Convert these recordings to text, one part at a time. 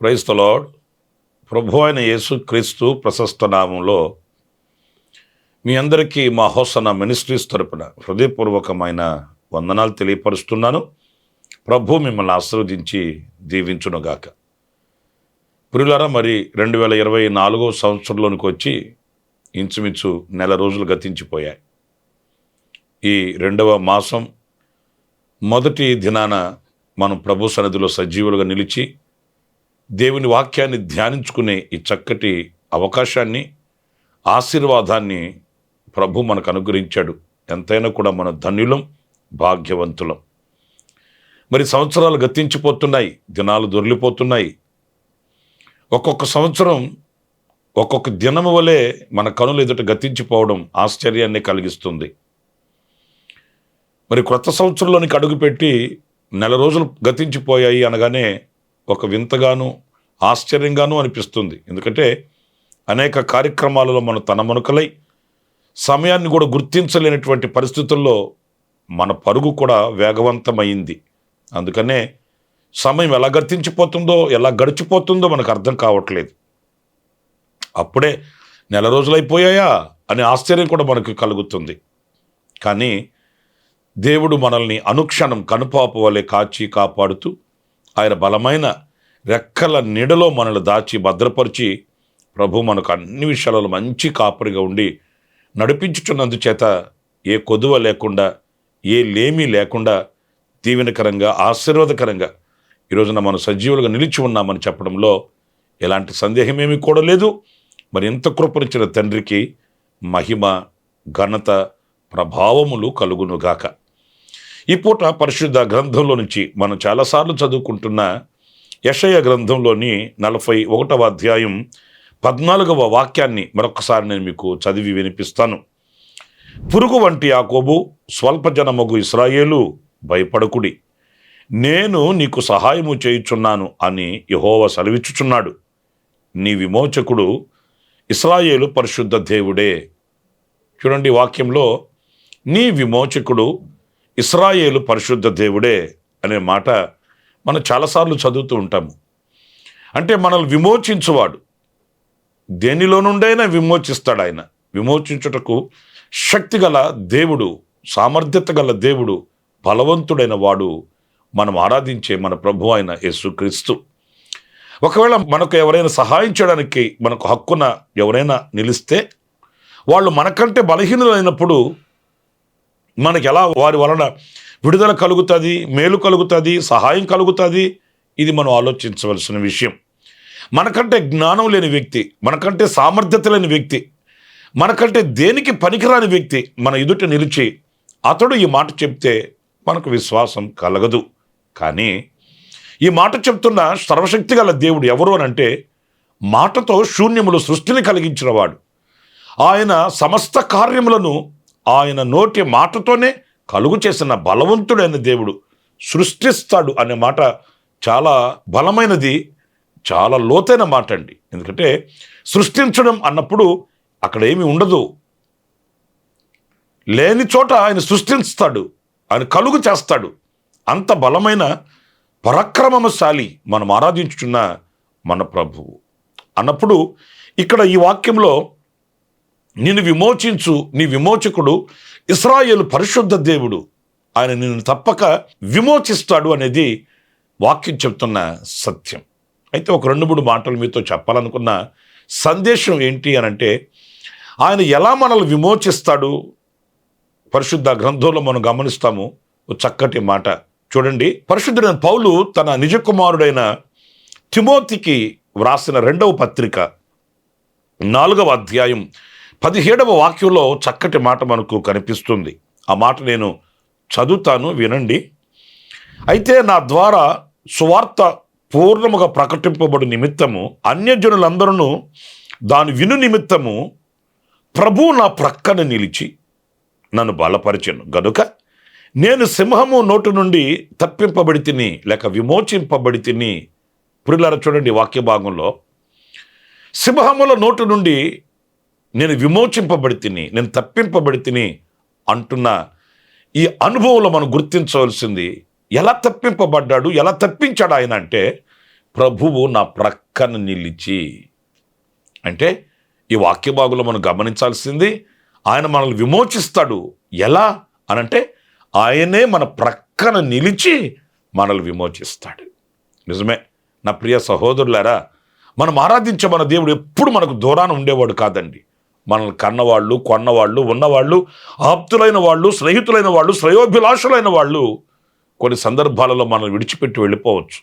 Praise the lord. ప్రభు అయిన యేసు క్రీస్తు ప్రశస్త నామంలో మీ అందరికీ మా హోసన్న మినిస్ట్రీస్ తరపున హృదయపూర్వకమైన వందనాలు తెలియపరుస్తున్నాను. ప్రభు మిమ్మల్ని ఆశీర్వదించి దీవించునుగాక. ప్రియులారా, మరి 2024 సంవత్సరంలోనికి వచ్చి ఇంచుమించు నెల రోజులు గతించిపోయాయి. ఈ 2వ మాసం మొదటి దినాన మనం ప్రభు సన్నిధిలో సజీవులుగా నిలిచి దేవుని వాక్యాన్ని ధ్యానించుకునే ఈ చక్కటి అవకాశాన్ని, ఆశీర్వాదాన్ని ప్రభు మనకు అనుగ్రహించాడు. ఎంతైనా కూడా మన ధన్యులం, భాగ్యవంతులం. మరి సంవత్సరాలు గతించిపోతున్నాయి, దినాలు దొర్లిపోతున్నాయి. ఒక్కొక్క సంవత్సరం ఒక్కొక్క దినము వలె మన కనులు ఎదుట గతించిపోవడం ఆశ్చర్యాన్ని కలిగిస్తుంది. మరి క్రొత్త సంవత్సరంలోనికి అడుగుపెట్టి నెల రోజులు గతించిపోయాయి అనగానే ఒక వింతగాను ఆశ్చర్యంగానూ అనిపిస్తుంది. ఎందుకంటే అనేక కార్యక్రమాలలో మనం తనమనుకలై సమయాన్ని కూడా గుర్తించలేనటువంటి పరిస్థితుల్లో మన పరుగు కూడా వేగవంతమైంది. అందుకనే సమయం ఎలా గతించిపోతుందో, ఎలా గడిచిపోతుందో మనకు అర్థం కావట్లేదు. అప్పుడే నెల రోజులైపోయాయా అనే ఆశ్చర్యం కూడా మనకు కలుగుతుంది. కానీ దేవుడు మనల్ని అనుక్షణం కనుపాపు వలె కాచి కాపాడుతూ ఆయన బలమైన రెక్కల నీడలో మనల్ని దాచి భద్రపరిచి ప్రభు మనకు అన్ని విషయాలలో మంచి కాపరిగా ఉండి నడిపించుచున్నందుచేత ఏ కొదువ లేకుండా, ఏ లేమి లేకుండా దీవెనకరంగా, ఆశీర్వాదకరంగా ఈరోజున మనం సజీవులుగా నిలిచి ఉన్నామని చెప్పడంలో ఎలాంటి సందేహమేమీ కూడా లేదు. మరి ఎంత కృపనిచ్చిన తండ్రికి మహిమ, ఘనత, ప్రభావములు కలుగునుగాక. ఈ పూట పరిశుద్ధ గ్రంథంలో నుంచి మనం చాలాసార్లు చదువుకుంటున్న యెషయా గ్రంథంలోని 41వ అధ్యాయం 14వ వాక్యాన్ని మరొకసారి నేను మీకు చదివి వినిపిస్తాను. పురుగు వంటి యాకోబు, స్వల్పజనమగు ఇశ్రాయేలు, భయపడకుడి, నేను నీకు సహాయము చేయుచున్నాను అని యెహోవా సెలవిచ్చుచున్నాడు. నీ విమోచకుడు ఇశ్రాయేలు పరిశుద్ధ దేవుడే. చూడండి, వాక్యంలో నీ విమోచకుడు ఇశ్రాయేలు పరిశుద్ధ దేవుడే అనే మాట మనం చాలాసార్లు చదువుతూ ఉంటాము. అంటే మనల్ని విమోచించువాడు, దేనిలో నుండైనా విమోచిస్తాడు. ఆయన విమోచించుటకు శక్తి గల దేవుడు, సామర్థ్యత గల దేవుడు, బలవంతుడైన వాడు మనం ఆరాధించే మన ప్రభు అయిన యేసుక్రీస్తు. ఒకవేళ మనకు ఎవరైనా సహాయం చేయడానికి మనకు హక్కున ఎవరైనా నిలిస్తే వాళ్ళు మనకంటే బలహీనులైనప్పుడు మనకి ఎలా వారి వలన విడుదల కలుగుతుంది, మేలు కలుగుతుంది, సహాయం కలుగుతుంది? ఇది మనం ఆలోచించవలసిన విషయం. మనకంటే జ్ఞానం లేని వ్యక్తి, మనకంటే సామర్థ్యత లేని వ్యక్తి, మనకంటే దేనికి పనికిరాని వ్యక్తి మన ఎదుట నిలిచి అతడు ఈ మాట చెప్తే మనకు విశ్వాసం కలగదు. కానీ ఈ మాట చెప్తున్న సర్వశక్తి గల దేవుడు ఎవరు అనంటే మాటతో శూన్యములు సృష్టిని కలిగించినవాడు. ఆయన సమస్త కార్యములను ఆయన నోటి మాటతోనే కలుగు చేసిన బలవంతుడైన దేవుడు. సృష్టిస్తాడు అనే మాట చాలా బలమైనది, చాలా లోతైన మాట అండి. ఎందుకంటే సృష్టించడం అన్నప్పుడు అక్కడ ఏమీ ఉండదు, లేని చోట ఆయన సృష్టిస్తాడు, ఆయన కలుగు చేస్తాడు. అంత బలమైన పరాక్రమశాలి మనం ఆరాధించుచున్న మన ప్రభువు అన్నప్పుడు ఇక్కడ ఈ వాక్యంలో నిన్ను విమోచించు, నీ విమోచకుడు ఇశ్రాయేలు పరిశుద్ధ దేవుడు, ఆయన నిన్ను తప్పక విమోచిస్తాడు అనేది వాక్యం చెప్తున్న సత్యం. అయితే ఒక 2-3 మాటలు మీతో చెప్పాలనుకున్న సందేశం ఏంటి అనంటే, ఆయన ఎలా మనల్ని విమోచిస్తాడు పరిశుద్ధ గ్రంథంలో మనం గమనిస్తాము. ఒక చక్కటి మాట చూడండి. పరిశుద్ధుడైన పౌలు తన నిజ కుమారుడైన తిమోతికి వ్రాసిన 2వ పత్రిక 4వ అధ్యాయం 17వ వాక్యంలో చక్కటి మాట మనకు కనిపిస్తుంది. ఆ మాట నేను చదువుతాను, వినండి. అయితే నా ద్వారా సువార్త పూర్ణముగా ప్రకటింపబడు నిమిత్తము అన్యజనులందరూ దాని విను నిమిత్తము ప్రభువు నా ప్రక్కన నిలిచి నన్ను బలపరిచెను గనుక నేను సింహము నోటు నుండి తప్పింపబడి తిని, లేక విమోచింపబడి తిని. ప్రియులారా, చూడండి వాక్య భాగంలో సింహముల నోటు నుండి నేను విమోచింపబడి తిని, నేను తప్పింపబడి తిని అంటున్న ఈ అనుభవంలో మనం గుర్తించవలసింది, ఎలా తప్పింపబడ్డాడు, ఎలా తప్పించాడు ఆయన అంటే ప్రభువు నా ప్రక్కన నిలిచి. అంటే ఈ వాక్య భాగంలో మనం గమనించాల్సింది, ఆయన మనల్ని విమోచిస్తాడు. ఎలా అనంటే ఆయనే మన ప్రక్కన నిలిచి మనల్ని విమోచిస్తాడు. నిజమే నా ప్రియ సహోదరులారా, మనం ఆరాధించే మన దేవుడు ఎప్పుడు మనకు దూరాన ఉండేవాడు కాదండి. మనల్ని కన్నవాళ్ళు, కొన్నవాళ్ళు, ఉన్నవాళ్ళు, ఆప్తులైన వాళ్ళు, స్నేహితులైన వాళ్ళు, శ్రేయోభిలాషులైన వాళ్ళు కొన్ని సందర్భాలలో మనల్ని విడిచిపెట్టి వెళ్ళిపోవచ్చు.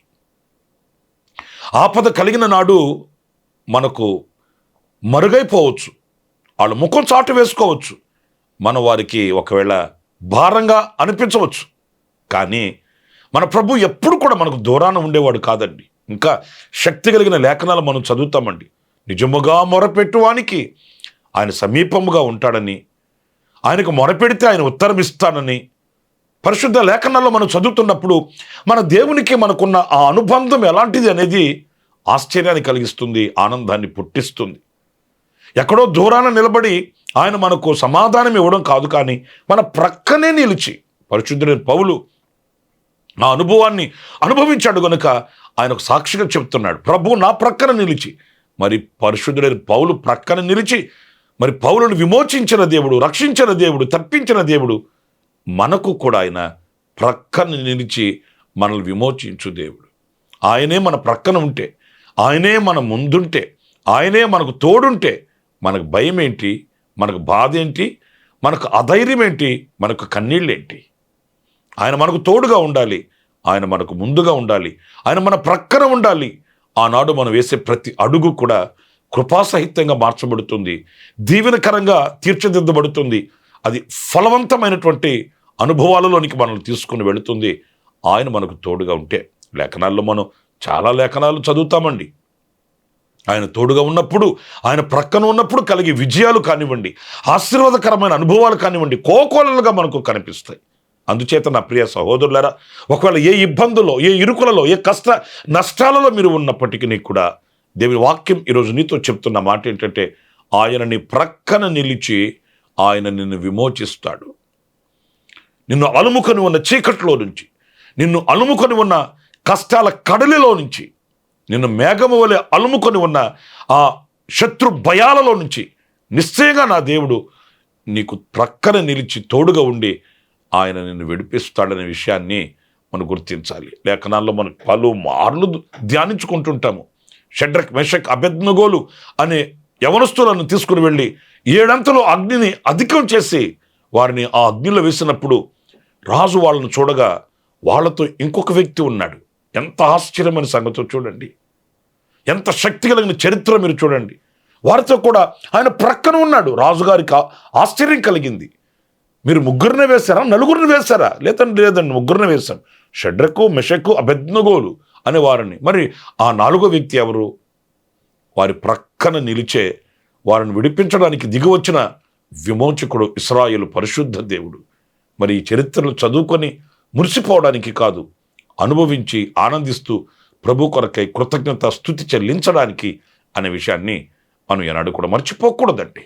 ఆపద కలిగిన నాడు మనకు మరుగైపోవచ్చు, వాళ్ళు ముఖం చాటు వేసుకోవచ్చు, మన వారికి ఒకవేళ భారంగా అనిపించవచ్చు. కానీ మన ప్రభు ఎప్పుడు కూడా మనకు దూరాన ఉండేవాడు కాదండి. ఇంకా శక్తి కలిగిన లేఖనాలు మనం చదువుతామండి. నిజముగా మొరపెట్టువానికి ఆయన సమీపముగా ఉంటాడని, ఆయనకు మొరపెడితే ఆయన ఉత్తరం ఇస్తానని పరిశుద్ధ లేఖనాల్లో మనం చదువుతున్నప్పుడు మన దేవునికి మనకున్న ఆ అనుబంధం ఎలాంటిది అనేది ఆశ్చర్యాన్ని కలిగిస్తుంది, ఆనందాన్ని పుట్టిస్తుంది. ఎక్కడో దూరాన నిలబడి ఆయన మనకు సమాధానం ఇవ్వడం కాదు, కానీ మన ప్రక్కనే నిలిచి, పరిశుద్ధుడైన పౌలు ఆ అనుభవాన్ని అనుభవించాడు గనుక ఆయనకు సాక్షిగా చెప్తున్నాడు, ప్రభు నా ప్రక్కన నిలిచి. మరి పరిశుద్ధుడైన పౌలు ప్రక్కన నిలిచి మరి పౌలును విమోచించిన దేవుడు, రక్షించిన దేవుడు, తప్పించిన దేవుడు మనకు కూడా ఆయన ప్రక్కన నిలిచి మనల్ని విమోచించు దేవుడు. ఆయనే మన ప్రక్కన ఉంటే, ఆయనే మన ముందుంటే, ఆయనే మనకు తోడుంటే మనకు భయం ఏంటి, మనకు బాధ ఏంటి, మనకు అధైర్యం ఏంటి, మనకు కన్నీళ్ళేంటి? ఆయన మనకు తోడుగా ఉండాలి, ఆయన మనకు ముందుగా ఉండాలి, ఆయన మన ప్రక్కన ఉండాలి. ఆనాడు మనం వేసే ప్రతి అడుగు కూడా కృపాసహితంగా మార్చబడుతుంది, దీవెనకరంగా తీర్చిదిద్దబడుతుంది. అది ఫలవంతమైనటువంటి అనుభవాలలోనికి మనల్ని తీసుకుని వెళుతుంది, ఆయన మనకు తోడుగా ఉంటే. లేఖనాల్లో మనం చాలా లేఖనాలు చదువుతామండి. ఆయన తోడుగా ఉన్నప్పుడు, ఆయన ప్రక్కన ఉన్నప్పుడు కలిగే విజయాలు కానివ్వండి, ఆశీర్వాదకరమైన అనుభవాలు కానివ్వండి, కోకోలలుగా మనకు కనిపిస్తాయి. అందుచేత నా ప్రియ సహోదరులారా, ఒకవేళ ఏ ఇబ్బందుల్లో, ఏ ఇరుకులలో, ఏ కష్ట నష్టాలలో మీరు ఉన్నప్పటికీ కూడా దేవుని వాక్యం ఈరోజు నీతో చెప్తున్న మాట ఏంటంటే, ఆయన నీ ప్రక్కన నిలిచి ఆయన నిన్ను విమోచిస్తాడు. నిన్ను అలుముకొని ఉన్న చీకట్లో నుంచి, నిన్ను అలుముకొని ఉన్న కష్టాల కడలిలో నుంచి, నిన్ను మేఘము వలె అలుముకొని ఉన్న ఆ శత్రు భయాలలో నుంచి నిశ్చయంగా నా దేవుడు నీకు ప్రక్కన నిలిచి తోడుగా ఉండి ఆయన నిన్ను విడిపిస్తాడనే విషయాన్ని మనం గుర్తించాలి. లేఖనాల్లో మనం పలుమార్లు ధ్యానించుకుంటుంటాము. షడ్రక్, మెషక్, అబేద్నెగోలు అనే యవనస్తులను తీసుకుని వెళ్ళి 7 అంతలు అగ్నిని అధికం చేసి వారిని ఆ అగ్నిలో వేసినప్పుడు రాజు వాళ్ళను చూడగా వాళ్ళతో ఇంకొక వ్యక్తి ఉన్నాడు. ఎంత ఆశ్చర్యమైన సంగతో చూడండి, ఎంత శక్తి కలిగిన చరిత్ర మీరు చూడండి. వారితో కూడా ఆయన ప్రక్కన ఉన్నాడు. రాజుగారికి ఆశ్చర్యం కలిగింది. మీరు ముగ్గురిని వేశారా, నలుగురిని వేశారా? లేదండి ముగ్గురిని వేశాం, షడ్రకు, మెషకు, అబేద్నెగోలు అనే వారిని. మరి ఆ 4వ వ్యక్తి ఎవరు? వారి ప్రక్కన నిలిచే వారిని విడిపించడానికి దిగివచ్చిన విమోచకుడు, ఇశ్రాయేలు పరిశుద్ధ దేవుడు. మరి ఈ చరిత్రలు చదువుకొని మురిసిపోవడానికి కాదు, అనుభవించి ఆనందిస్తూ ప్రభు కొరకై కృతజ్ఞత స్తుతి చెల్లించడానికి అనే విషయాన్ని మనం ఏనాడు కూడా మర్చిపోకూడదండి.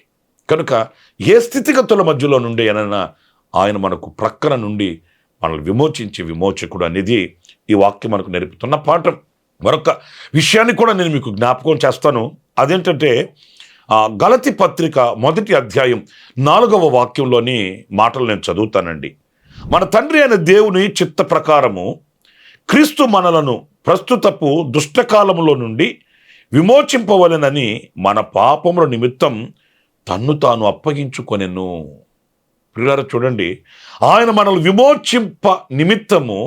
కనుక ఏ స్థితిగతుల మధ్యలో నుండి అయినా ఆయన మనకు ప్రక్కన నుండి మనల్ని విమోచించి విమోచకుడు అనేది ఈ వాక్యం మనకు నేర్పుతున్న పాఠం. మరొక విషయాన్ని కూడా నేను మీకు జ్ఞాపకం చేస్తాను. అదేంటంటే గలతీ పత్రిక 1వ అధ్యాయం 4వ వాక్యంలోని మాటలు నేను చదువుతానండి. మన తండ్రి అయిన దేవుని చిత్త ప్రకారము క్రీస్తు మనలను ప్రస్తుతపు దుష్టకాలములో నుండి విమోచింపవలెనని మన పాపముల నిమిత్తం తన్ను తాను అప్పగించుకొనెను. ప్రియులారా చూడండి, ఆయన మనల్ని విమోచింప నిమిత్తము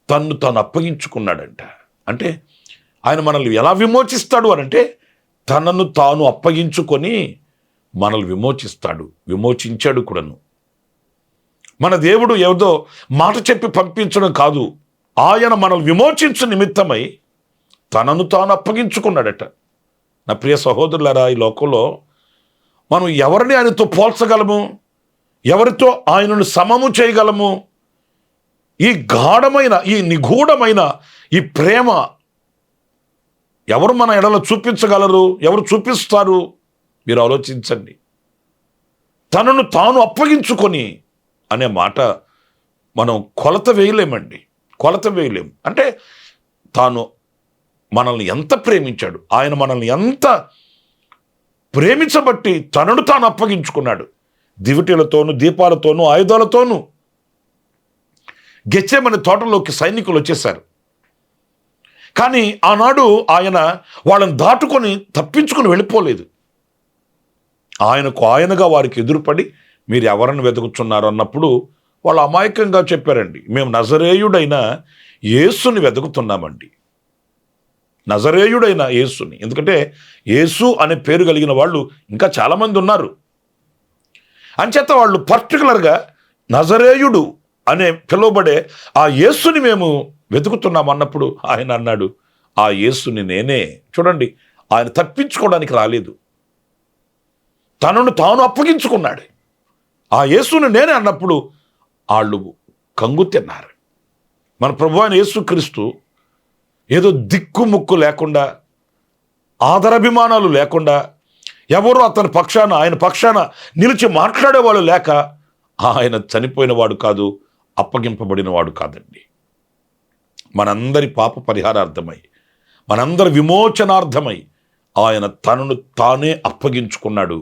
తన్ను తాను అప్పగించుకున్నాడంట. అంటే ఆయన మనల్ని ఎలా విమోచిస్తాడు అనంటే తనను తాను అప్పగించుకొని మనల్ని విమోచిస్తాడు, విమోచించాడు కూడాను. మన దేవుడు ఏదో మాట చెప్పి పంపించడం కాదు, ఆయన మనల్ని విమోచించు నిమిత్తమై తనను తాను అప్పగించుకున్నాడట. నా ప్రియ సహోదరులారా, ఈ లోకంలో మనం ఎవరిని ఆయనతో పోల్చగలము? ఎవరితో ఆయనను సమము చేయగలము? ఈ గాఢమైన, ఈ నిగూఢమైన ఈ ప్రేమ ఎవరు మన ఎడలో చూపించగలరు? ఎవరు చూపిస్తారు? మీరు ఆలోచించండి. తనను తాను అప్పగించుకొని అనే మాట మనం కొలత వేయలేమండి, కొలత వేయలేము. అంటే తాను మనల్ని ఎంత ప్రేమించాడు, ఆయన మనల్ని ఎంత ప్రేమించబట్టి తనను తాను అప్పగించుకున్నాడు. దివిటీలతోనూ దీపాలతోనూ ఆయుధాలతోనూ గెత్సేమనే తోటలోకి సైనికులు వచ్చేశారు. కానీ ఆనాడు ఆయన వాళ్ళని దాటుకొని తప్పించుకుని వెళ్ళిపోలేదు. ఆయనగా వారికి ఎదురుపడి మీరు ఎవరిని వెతుకుతున్నారు అన్నప్పుడు వాళ్ళు అమాయకంగా చెప్పారండి, మేము నజరేయుడైన యేసుని వెతుకుతున్నామండి. నజరేయుడైన యేసుని. ఎందుకంటే యేసు అనే పేరు కలిగిన వాళ్ళు ఇంకా చాలామంది ఉన్నారు. అంచేత వాళ్ళు పర్టికులర్గా నజరేయుడు అనే పిలువబడే ఆ యేసుని మేము వెతుకుతున్నాం అన్నప్పుడు ఆయన అన్నాడు, ఆ యేసుని నేనే. చూడండి, ఆయన తప్పించుకోవడానికి రాలేదు, తనను తాను అప్పగించుకున్నాడు. ఆ యేసుని నేనే అన్నప్పుడు వాళ్ళు కంగు తిన్నారు. మన ప్రభువైన యేసుక్రీస్తు ఏదో దిక్కుముక్కు లేకుండా, ఆదరాభిమానాలు లేకుండా, ఎవరు అతని పక్షాన ఆయన పక్షాన నిలిచి మాట్లాడేవాళ్ళు లేక ఆయన చనిపోయిన వాడు కాదు, అప్పగింపబడిన వాడు కాదండి. మనందరి పాప పరిహారార్థమై, మనందరి విమోచనార్థమై ఆయన తనను తానే అప్పగించుకున్నాడు,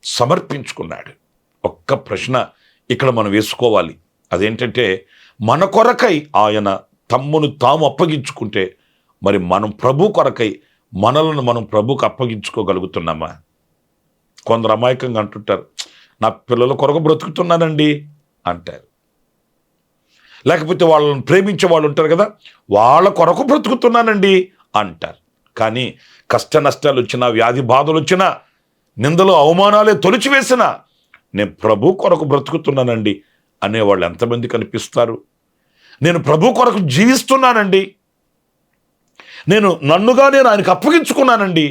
సమర్పించుకున్నాడు. ఒక్క ప్రశ్న ఇక్కడ మనం వేసుకోవాలి. అదేంటంటే, మన కొరకై ఆయన తమ్మును తాము అప్పగించుకుంటే మరి మనం ప్రభు కొరకై మనలను మనం ప్రభుకు అప్పగించుకోగలుగుతున్నామా? కొందరు అమాయకంగా అంటుంటారు, నా పిల్లల కొరకు బ్రతుకుతున్నానండి అంటారు. లేకపోతే వాళ్ళని ప్రేమించే వాళ్ళు ఉంటారు కదా, వాళ్ళ కొరకు బ్రతుకుతున్నానండి అంటారు. కానీ కష్ట నష్టాలు వచ్చినా, వ్యాధి బాధలు వచ్చినా, నిందలు అవమానాలే తొలిచివేసినా నేను ప్రభు కొరకు బ్రతుకుతున్నానండి అనేవాళ్ళు ఎంతమంది కనిపిస్తారు? నేను ప్రభు కొరకు జీవిస్తున్నానండి, నన్నుగా నేను ఆయనకు అప్పగించుకున్నానండి,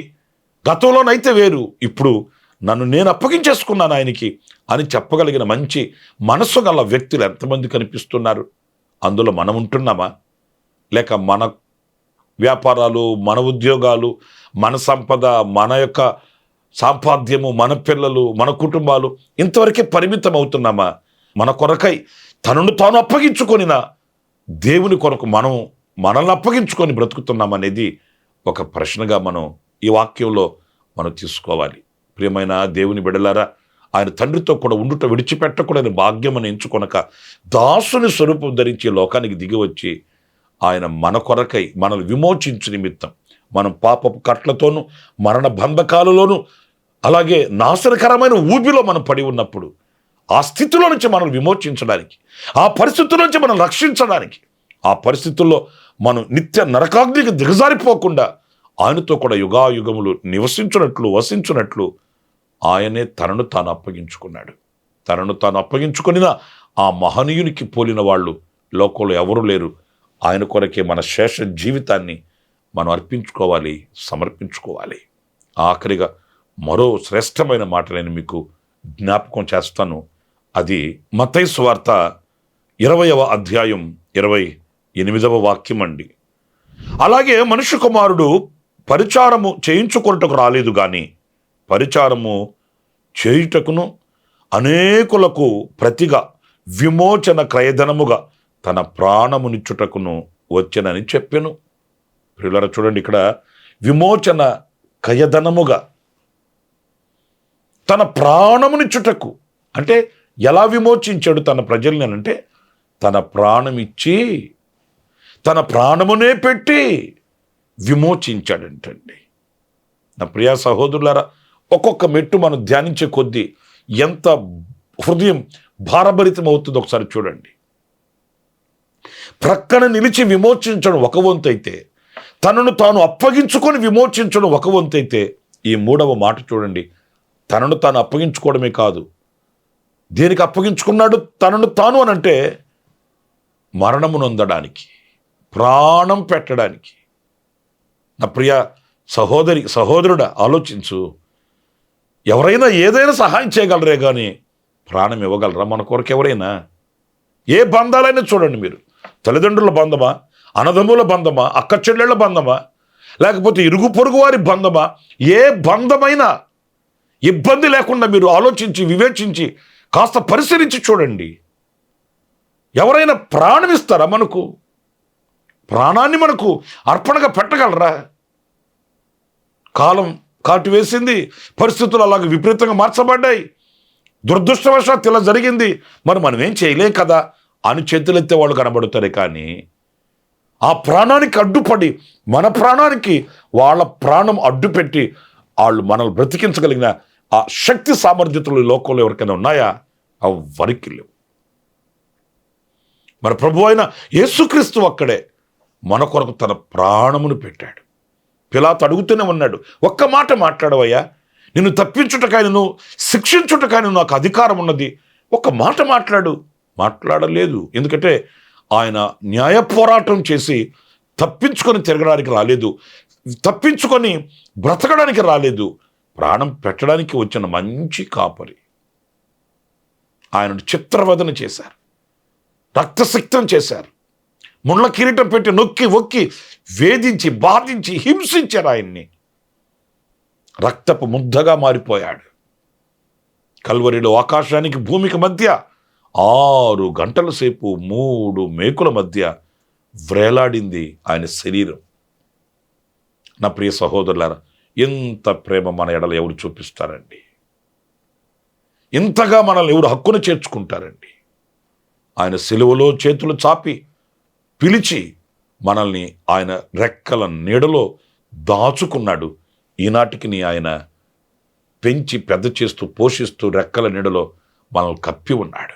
గతంలోనైతే వేరు, ఇప్పుడు నన్ను నేను అప్పగించేసుకున్నాను ఆయనకి అని చెప్పగలిగిన మంచి మనస్సు గల వ్యక్తులు ఎంతమంది కనిపిస్తున్నారు? అందులో మనం ఉంటున్నామా? లేక మన వ్యాపారాలు, మన ఉద్యోగాలు, మన సంపద, మన యొక్క సాంపాద్యము, మన పిల్లలు, మన కుటుంబాలు ఇంతవరకే పరిమితం అవుతున్నామా? మన కొరకై తనను తాను అప్పగించుకొనిన దేవుని కొరకు మనల్ని అప్పగించుకొని బ్రతుకుతున్నామనేది ఒక ప్రశ్నగా మనం ఈ వాక్యంలో మనం తీసుకోవాలి. ప్రియమైన దేవుని బిడ్డలారా, ఆయన తండ్రితో కూడా ఉండుట విడిచిపెట్టకూడని భాగ్యం అని ఎంచుకొనక దాసుని స్వరూపం ధరించి లోకానికి దిగి వచ్చి ఆయన మన కొరకై మనల్ని విమోచించు నిమిత్తం, మనం పాపపు కట్లతోనూ మరణ బంధకాలలోనూ అలాగే నాశనకరమైన ఊబిలో మనం పడి ఉన్నప్పుడు ఆ స్థితిలో నుంచి మనం విమోచించడానికి, ఆ పరిస్థితుల నుంచి మనం రక్షించడానికి, ఆ పరిస్థితుల్లో మనం నిత్య నరకాగ్నికి దిగజారిపోకుండా ఆయనతో కూడా యుగాయుగములు నివసించున్నట్లు, వసించున్నట్లు ఆయనే తనను తాను అప్పగించుకున్నాడు. తనను తాను అప్పగించుకున్న ఆ మహనీయునికి పోలిన వాళ్ళు లోకంలో ఎవరు లేరు. ఆయన కొరకే మన శేష జీవితాన్ని మనం అర్పించుకోవాలి, సమర్పించుకోవాలి. ఆఖరిగా మరో శ్రేష్టమైన మాట నేను మీకు జ్ఞాపకం చేస్తాను. అది మత్తయి సువార్త 20వ అధ్యాయం 28వ వాక్యం అండి. అలాగే మనుష్య కుమారుడు పరిచారము చేయించుకొనుటకు రాలేదు గాని పరిచారము చేయుటకును అనేకులకు ప్రతిగా విమోచన క్రయధనముగా తన ప్రాణమునిచ్చుటకును వచ్చెనని చెప్పెను. ప్రియులారా, చూడండి, ఇక్కడ విమోచన క్రయధనముగా తన ప్రాణమునిచ్చుటకు అంటే ఎలా విమోచించాడు తన ప్రజల్ని అంటే, తన ప్రాణం ఇచ్చి తన ప్రాణమునే పెట్టి విమోచించాడంటండి. నా ప్రియ సహోదరులారా, ఒక్కొక్క మెట్టు మనం ధ్యానించే కొద్దీ ఎంత హృదయం భారభరితం అవుతుందో ఒకసారి చూడండి. ప్రక్కన నిలిచి విమోచించడం ఒక వంతు అయితే, తనను తాను అప్పగించుకొని విమోచించడం ఒక వంతు అయితే, ఈ 3వ మాట చూడండి, తనను తాను అప్పగించుకోవడమే కాదు, దేనికి అప్పగించుకున్నాడు తనను తాను అనంటే మరణము నొందడానికి, ప్రాణం పెట్టడానికి. నా ప్రియ సహోదరుడా, ఆలోచించు. ఎవరైనా ఏదైనా సహాయం చేయగలరే కానీ ప్రాణం ఇవ్వగలరా మన కొరకు? ఎవరైనా ఏ బంధాలైనా చూడండి మీరు, తల్లిదండ్రుల బంధమా, అన్నదమ్ముల బంధమా, అక్క చెల్లెళ్ళ బంధమా, లేకపోతే ఇరుగు పొరుగు వారి బంధమా, ఏ బంధమైనా ఇబ్బంది లేకుండా మీరు ఆలోచించి వివేచించి కాస్త పరిశీలించి చూడండి. ఎవరైనా ప్రాణం ఇస్తారా మనకు? ప్రాణాన్ని మనకు అర్పణగా పెట్టగలరా? కాలం కాటివేసింది, పరిస్థితులు అలాగే విపరీతంగా మార్చబడ్డాయి, దురదృష్టవశాత్తు ఇలా జరిగింది, మరి మనం ఏం చేయలేం కదా అని చేతులెత్తే వాళ్ళు కనబడతారే. కానీ ఆ ప్రాణానికి అడ్డుపడి మన ప్రాణానికి వాళ్ళ ప్రాణం అడ్డుపెట్టి వాళ్ళు మనల్ని బ్రతికించగలిగిన ఆ శక్తి సామర్థ్యతలు ఈ లోకంలో ఎవరికైనా ఉన్నాయా? ఎవ్వరికి లేవు. మన ప్రభు అయిన యేసుక్రీస్తు ఒక్కడే మన కొరకు తన ప్రాణమును పెట్టాడు. పిలాతు అడుగుతూనే ఉన్నాడు, ఒక్క మాట మాట్లాడవయ్యా, నిన్ను తప్పించుటకాయ, నిన్ను శిక్షించుటకాయ నాకు అధికారం ఉన్నది, ఒక్క మాట మాట్లాడు. మాట్లాడలేదు. ఎందుకంటే ఆయన న్యాయ పోరాటం చేసి తప్పించుకొని తిరగడానికి రాలేదు, తప్పించుకొని బ్రతకడానికి రాలేదు, ప్రాణం పెట్టడానికి వచ్చిన మంచి కాపరి. ఆయనను చిత్రవదన చేశారు, రక్తసిక్తం చేశారు, ముళ్ళ కిరీటం పెట్టి నొక్కి ఒక్కి వేధించి బాధించి హింసించారు. ఆయన్ని రక్తపు ముద్దగా మారిపోయాడు. కల్వరిలో ఆకాశానికి భూమికి మధ్య 6 గంటల సేపు 3 మేకుల మధ్య వ్రేలాడింది ఆయన శరీరం. నా ప్రియ సహోదరులారా, ఎంత ప్రేమ మన ఎడల ఎవరు చూపిస్తారండి? ఇంతగా మనల్ని ఎవరు హక్కును చేర్చుకుంటారండి? ఆయన సిలువలో చేతులు చాపి పిలిచి మనల్ని ఆయన రెక్కల నీడలో దాచుకున్నాడు. ఈనాటికి ఆయన పెంచి పెద్ద చేస్తూ పోషిస్తూ రెక్కల నీడలో మనల్ని కప్పి ఉన్నాడు.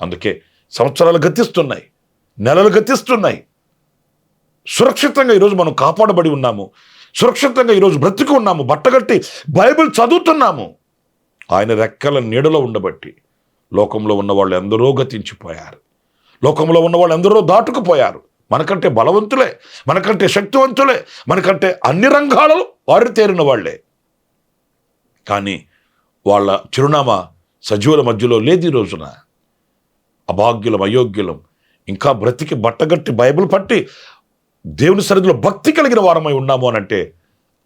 అందుకే సంవత్సరాలు గతిస్తున్నాయి, నెలలు గతిస్తున్నాయి, సురక్షితంగా ఈరోజు మనం కాపాడబడి ఉన్నాము, సురక్షితంగా ఈరోజు బ్రతికి ఉన్నాము, బట్టగట్టి బైబిల్ చదువుతున్నాము. ఆయన రెక్కల నీడలో ఉండబట్టి లోకంలో ఉన్న వాళ్ళు ఎందరో గతించిపోయారు, లోకంలో ఉన్న వాళ్ళు ఎందరో దాటుకుపోయారు. మనకంటే బలవంతులే, మనకంటే శక్తివంతులే, మనకంటే అన్ని రంగాలలో వారితేరిన వాళ్లే. కానీ వాళ్ళ చిరునామా సజీవుల మధ్యలో లేదు. ఈ రోజున అభాగ్యులం, అయోగ్యులం, ఇంకా బ్రతికి బట్టగట్టి బైబిల్ పట్టి దేవుని సన్నిధిలో భక్తి కలిగిన వారమై ఉన్నాము అనంటే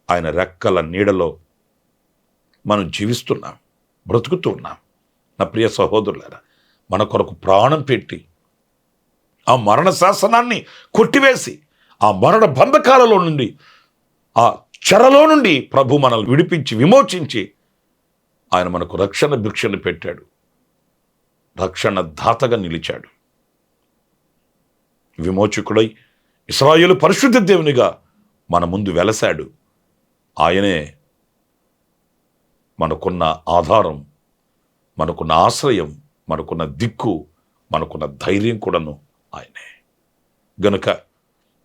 ఆయన రెక్కల నీడలో మనం జీవిస్తున్నాం, బ్రతుకుతూ ఉన్నాం. నా ప్రియ సహోదరులారా, మన కొరకు ప్రాణం పెట్టి ఆ మరణ శాసనాన్ని కొట్టివేసి ఆ మరణ బంధకాలలో నుండి, ఆ చెరలో నుండి ప్రభు మనల్ని విడిపించి విమోచించి ఆయన మనకు రక్షణ భిక్షను పెట్టాడు, రక్షణ దాతగా నిలిచాడు. విమోచకుడై ఇశ్రాయేలు పరిశుద్ధ దేవునిగా మన ముందు వెలసాడు. ఆయనే మనకున్న ఆధారం, మనకున్న ఆశ్రయం, మనకున్న దిక్కు, మనకున్న ధైర్యం కూడాను ఆయనే. గనుక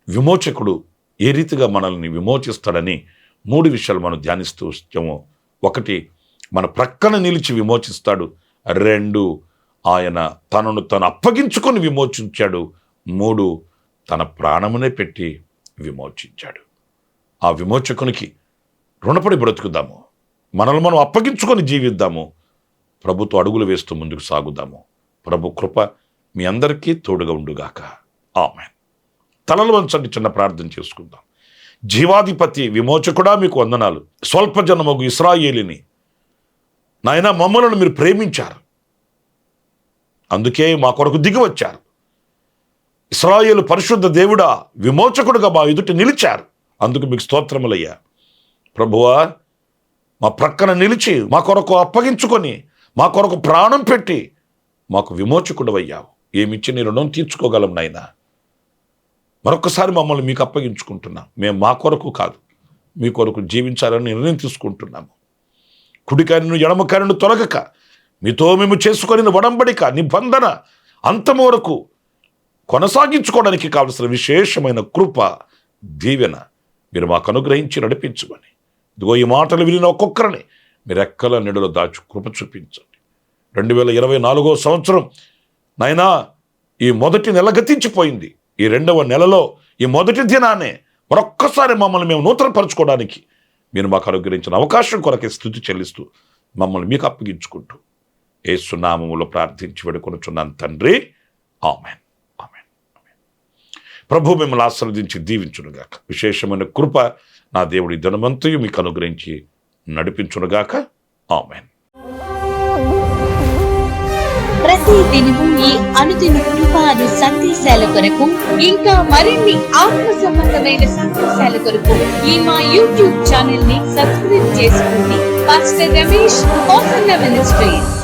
విమోచకుడు ఏ రీతిగా మనల్ని విమోచిస్తాడని 3 విషయాలు మనం ధ్యానిస్తూ వచ్చాము. 1, మన ప్రక్కన నిలిచి విమోచిస్తాడు. 2, ఆయన తనను తను అప్పగించుకొని విమోచించాడు. 3, తన ప్రాణమునే పెట్టి విమోచించాడు. ఆ విమోచకునికి రుణపడి బ్రతుకుదాము, మనల్ని మనం అప్పగించుకొని జీవిద్దాము, ప్రభుతో అడుగులు వేస్తూ ముందుకు సాగుదాము. ప్రభు కృప మీ అందరికీ తోడుగా ఉండుగాక. ఆమేన్. తలలు వంచండి, చిన్న ప్రార్థన చేసుకుందాం. జీవాధిపతి విమోచకుడా, మీకు వందనాలు. స్వల్ప జనమగు ఇశ్రాయేలుని నాయన, మమ్మలను మీరు ప్రేమించారు, అందుకే మా కొరకు దిగి వచ్చారు. ఇశ్రాయేలు పరిశుద్ధ దేవుడా, విమోచకుడుగా మా ఎదుట నిలిచారు, అందుకు మీకు స్తోత్రములయ్యా. ప్రభువా, మా ప్రక్కన నిలిచి మా కొరకు అప్పగించుకొని మా కొరకు ప్రాణం పెట్టి మాకు విమోచకుడు అయ్యావు. ఏమిచ్చి నీ రుణం తీర్చుకోగలం నాయనా. మరొకసారి మమ్మల్ని మీకు అప్పగించుకుంటున్నాం. మేము మా కొరకు కాదు, మీ కొరకు జీవించాలని నిర్ణయం తీసుకుంటున్నాము. కుడికారిను ఎడమకారిను తొలగక మీతో మేము చేసుకొని వడంబడిక నిబంధన అంతము వరకు కొనసాగించుకోవడానికి కావలసిన విశేషమైన కృప, దీవెన మీరు మాకు అనుగ్రహించి నడిపించమని, ఇదిగో ఈ మాటలు విని ఒక్కొక్కరిని మీరు రెక్కల నీడలో దాచు కృప చూపించండి. 2024వ సంవత్సరం నాయనా, ఈ మొదటి నెల గతించిపోయింది. ఈ 2వ నెలలో ఈ మొదటి దినానే మరొక్కసారి మమ్మల్ని మేము నూతనపరచుకోవడానికి మీరు మాకు అనుగ్రహించిన అవకాశం కొరకే స్తుతి చెల్లిస్తూ మమ్మల్ని మీకు అప్పగించుకుంటూ యేసు నామములో ప్రార్థించి వేడుకొనుచున్నాను తండ్రి. ఆమేన్. ఆమేన్. ఆమేన్. ప్రభు మిమ్మల్ని ఆశీర్వదించి దీవించునుగాక. విశేషమైన కృప నా దేవుడి దినమంతయు మీకు అనుగ్రహించి నడిపించునుగాక. ఆమేన్. ప్రతి దినము ఈ అనుదిన కృపాను సందేశాల కొరకు ఇంకా మరిన్ని ఆత్మ సంబంధమైన సందేశాల కొరకు ఈ మా యూట్యూబ్ ఛానల్ ని సబ్స్క్రైబ్ చేసుకోండి. Pastor Ramesh ministries.